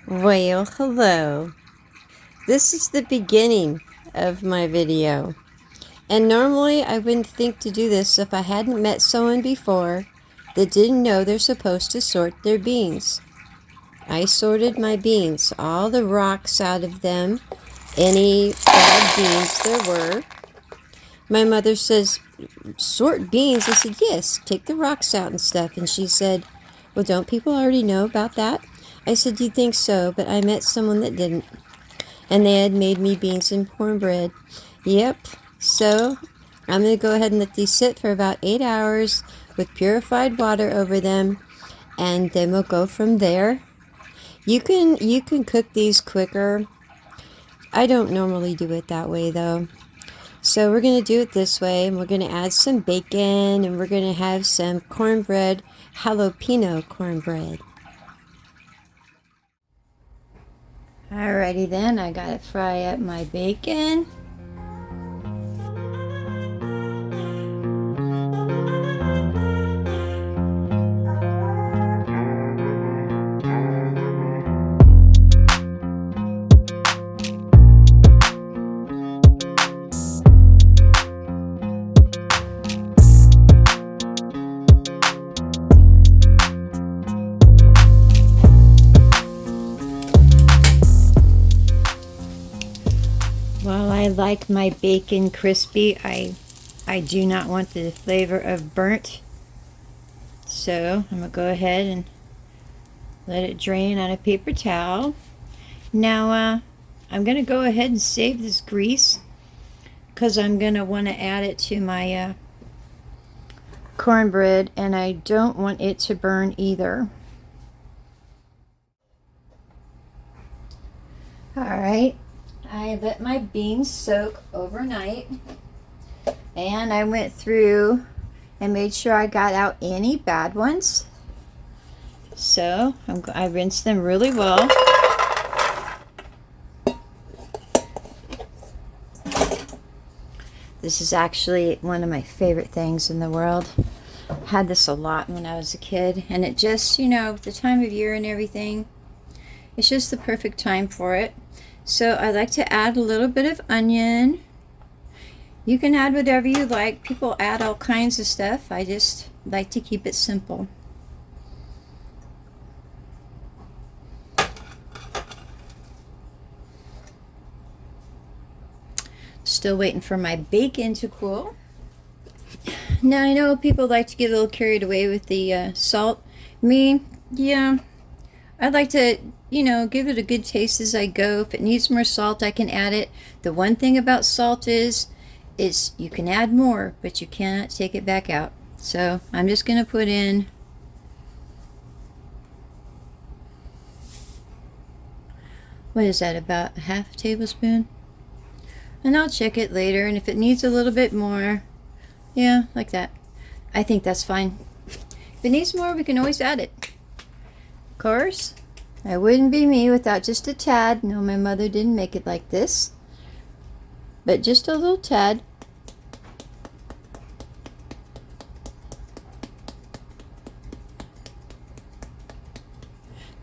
Well, hello. This is the beginning of my video. And normally I wouldn't think to do this if I hadn't met someone before that didn't know they're supposed to sort their beans. I sorted my beans, all the rocks out of them, any bad beans there were. My mother says, sort beans? I said, yes, take the rocks out and stuff. And she said, well, don't people already know about that? I said, you think so, but I met someone that didn't. And they had made me beans and cornbread. Yep, so I'm going to go ahead and let these sit for about 8 hours with purified water over them, and then we'll go from there. You can cook these quicker. I don't normally do it that way though. So we're going to do it this way, and we're going to add some bacon, and we're going to have some cornbread, jalapeno cornbread. Alrighty then, I gotta fry up my bacon. While I like my bacon crispy, I do not want the flavor of burnt. So I'm going to go ahead and let it drain on a paper towel. Now I'm going to go ahead and save this grease because I'm going to want to add it to my cornbread, and I don't want it to burn either. Alright. I let my beans soak overnight, and I went through and made sure I got out any bad ones. So I rinsed them really well. This is actually one of my favorite things in the world. I had this a lot when I was a kid, and it just, the time of year and everything, it's just the perfect time for it. So I like to add a little bit of onion. You can add whatever you like. People add all kinds of stuff. I just like to keep it simple. Still waiting for my bacon to cool. Now I know people like to get a little carried away with the salt. Me, yeah, I'd like to give it a good taste as I go. If it needs more salt, I can add it. The one thing about salt is you can add more, but you cannot take it back out. So I'm just going to put in what is that, about a half a tablespoon? And I'll check it later, and if it needs a little bit more, yeah, like that, I think that's fine. If it needs more, we can always add it. Of course, it wouldn't be me without just a tad. No, my mother didn't make it like this, but just a little tad.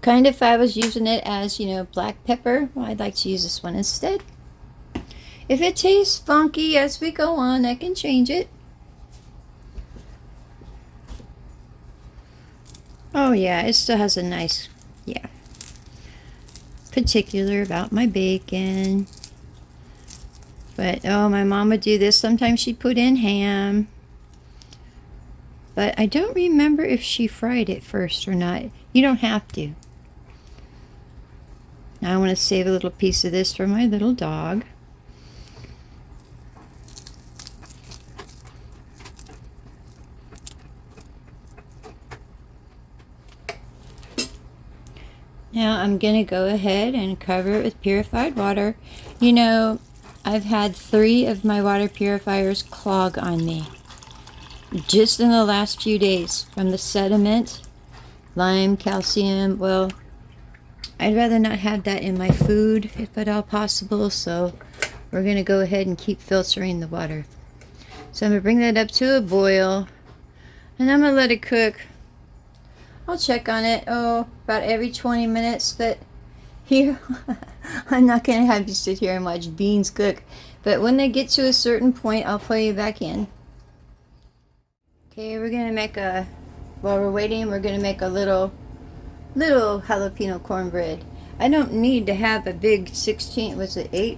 Kind of, if I was using it as, black pepper, well, I'd like to use this one instead. If it tastes funky as we go on, I can change it. Oh yeah, it still has a nice, yeah. Particular about my bacon. But oh, my mom would do this. Sometimes she'd put in ham. But I don't remember if she fried it first or not. You don't have to. Now I want to save a little piece of this for my little dog. Now I'm going to go ahead and cover it with purified water. I've had 3 of my water purifiers clog on me just in the last few days from the sediment, lime, calcium. Well, I'd rather not have that in my food if at all possible, so we're going to go ahead and keep filtering the water. So I'm going to bring that up to a boil, and I'm going to let it cook. I'll check on it, about every 20 minutes, but Here, I'm not going to have you sit here and watch beans cook, but when they get to a certain point, I'll pull you back in. Okay, we're going to make while we're waiting, we're going to make a little jalapeno cornbread. I don't need to have a big 16, was it 8?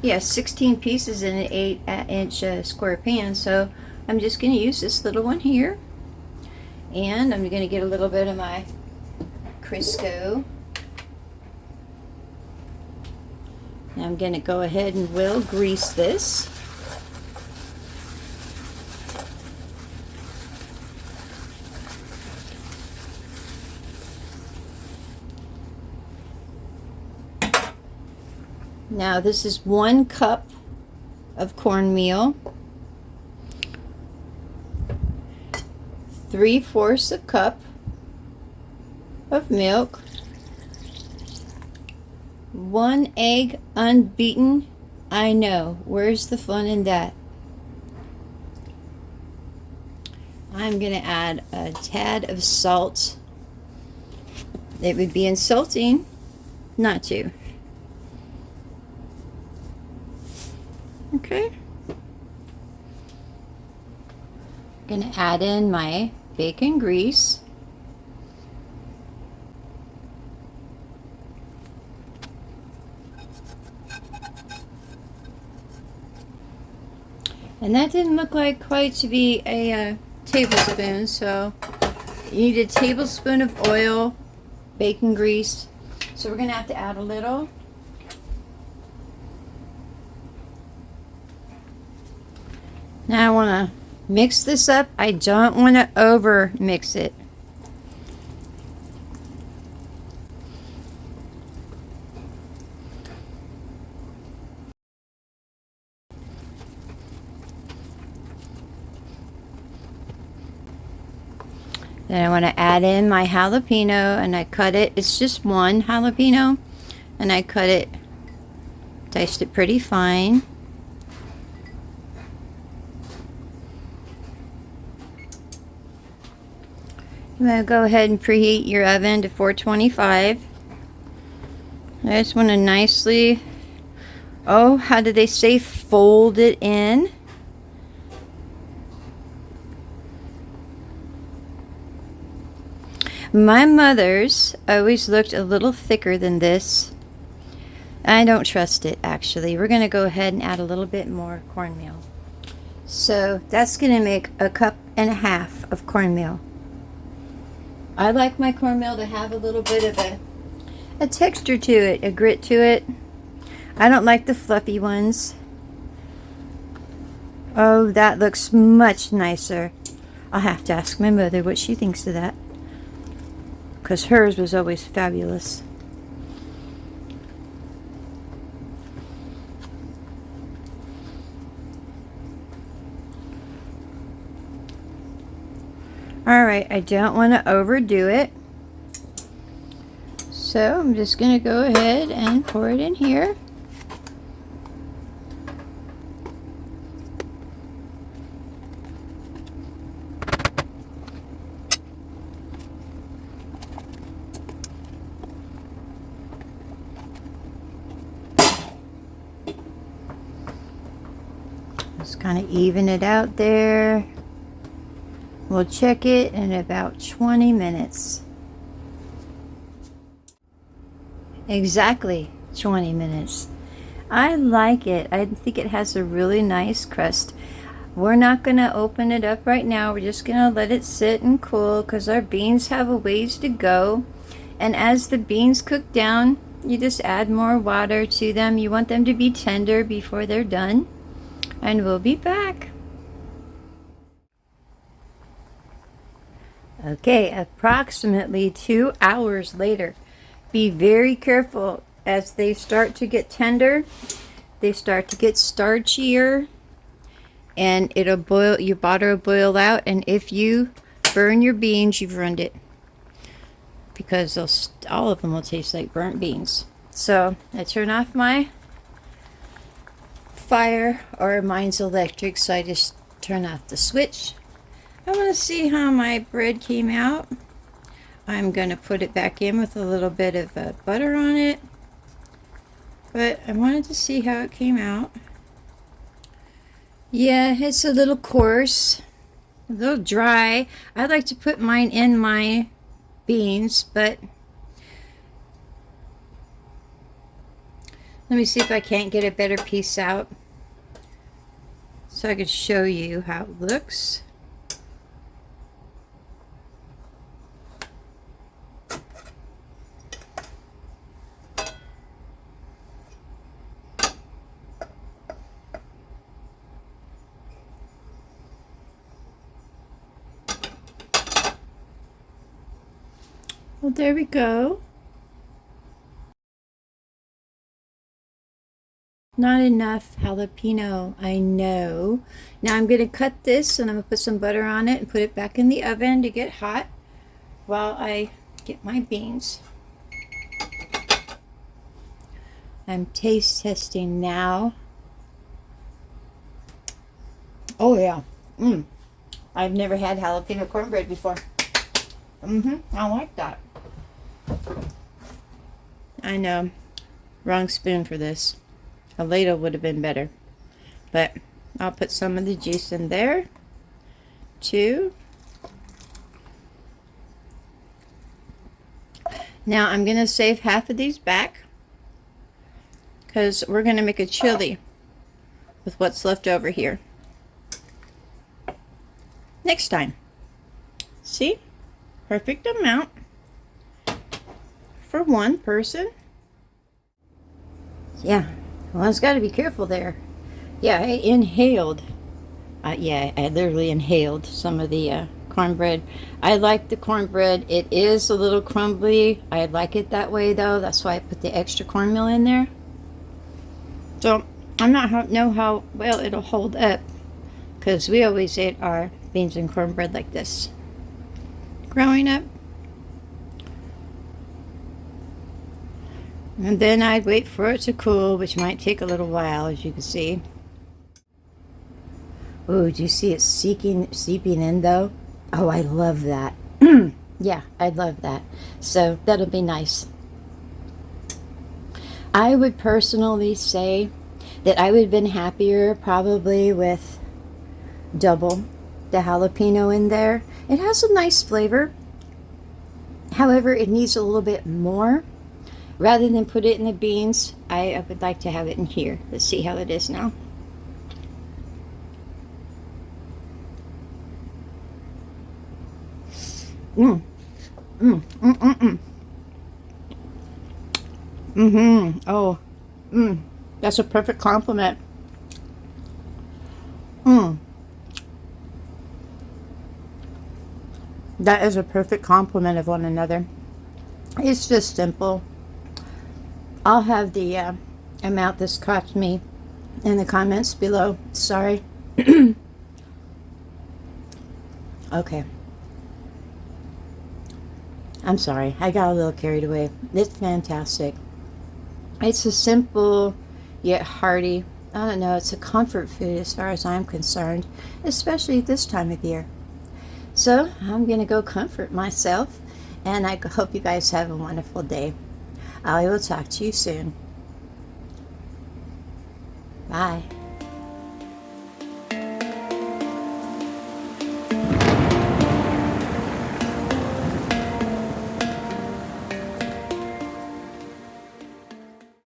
Yeah, 16 pieces in an 8-inch square pan, so I'm just going to use this little one here. And I'm going to get a little bit of my Crisco. Now I'm going to go ahead and grease this. Now this is 1 cup of cornmeal, 3/4 a cup of milk, 1 egg unbeaten. I know, where's the fun in that? I'm going to add a tad of salt. It would be insulting not to. Okay. I'm going to add in my bacon grease. And that didn't look like quite to be a tablespoon, so you need a tablespoon of oil, bacon grease. So we're going to have to add a little. Now I want to mix this up. I don't want to over mix it. Then I want to add in my jalapeno, and I cut it. It's just 1 jalapeno, and I cut it, diced it pretty fine. I'm going to go ahead and preheat your oven to 425. I just want to nicely, oh, how do they say, fold it in. My mother's always looked a little thicker than this. I don't trust it, actually. We're going to go ahead and add a little bit more cornmeal. So that's going to make 1.5 cups of cornmeal. I like my cornmeal to have a little bit of a texture to it, a grit to it. I don't like the fluffy ones. Oh, that looks much nicer. I'll have to ask my mother what she thinks of that, because hers was always fabulous. Alright, I don't want to overdo it. So I'm just going to go ahead and pour it in here. Just kind of even it out there. We'll check it in about 20 minutes. Exactly 20 minutes. I like it. I think it has a really nice crust. We're not going to open it up right now. We're just going to let it sit and cool, because our beans have a ways to go. And as the beans cook down, you just add more water to them. You want them to be tender before they're done. And we'll be back. Okay, approximately 2 hours later. Be very careful as they start to get tender. They start to get starchier, and it'll boil. Your butter will boil out, and if you burn your beans, you've ruined it, because all of them will taste like burnt beans. So I turn off my fire, or mine's electric, so I just turn off the switch. I want to see how my bread came out. I'm going to put it back in with a little bit of butter on it. But I wanted to see how it came out. Yeah, it's a little coarse, a little dry. I like to put mine in my beans, but let me see if I can't get a better piece out so I could show you how it looks. Well, there we go. Not enough jalapeno, I know. Now I'm going to cut this and I'm going to put some butter on it and put it back in the oven to get hot while I get my beans. I'm taste testing now. Oh yeah. I've never had jalapeno cornbread before. I like that. I know. Wrong spoon for this. A ladle would have been better. But I'll put some of the juice in there too. Now I'm going to save half of these back because we're going to make a chili with what's left over here next time. See? Perfect amount for one person. Yeah, one's got to be careful there. Yeah, I inhaled. Yeah, I literally inhaled some of the cornbread. I like the cornbread. It is a little crumbly. I like it that way though. That's why I put the extra cornmeal in there. So I'm not know how well it'll hold up because we always ate our beans and cornbread like this growing up. And then I'd wait for it to cool, which might take a little while, as you can see. Oh, do you see it seeping in though? Oh, I love that. Yeah, I love that. So that'll be nice. I would personally say that I would have been happier probably with double the jalapeno in there. It has a nice flavor. However, it needs a little bit more. Rather than put it in the beans, I would like to have it in here. Let's see how it is now. Oh, that's a perfect compliment. That is a perfect complement of one another. It's just simple. I'll have the amount this cost me in the comments below. Sorry. Okay. I'm sorry. I got a little carried away. It's fantastic. It's a simple yet hearty. I don't know. It's a comfort food as far as I'm concerned, especially this time of year. So I'm going to go comfort myself, and I hope you guys have a wonderful day. I will talk to you soon. Bye.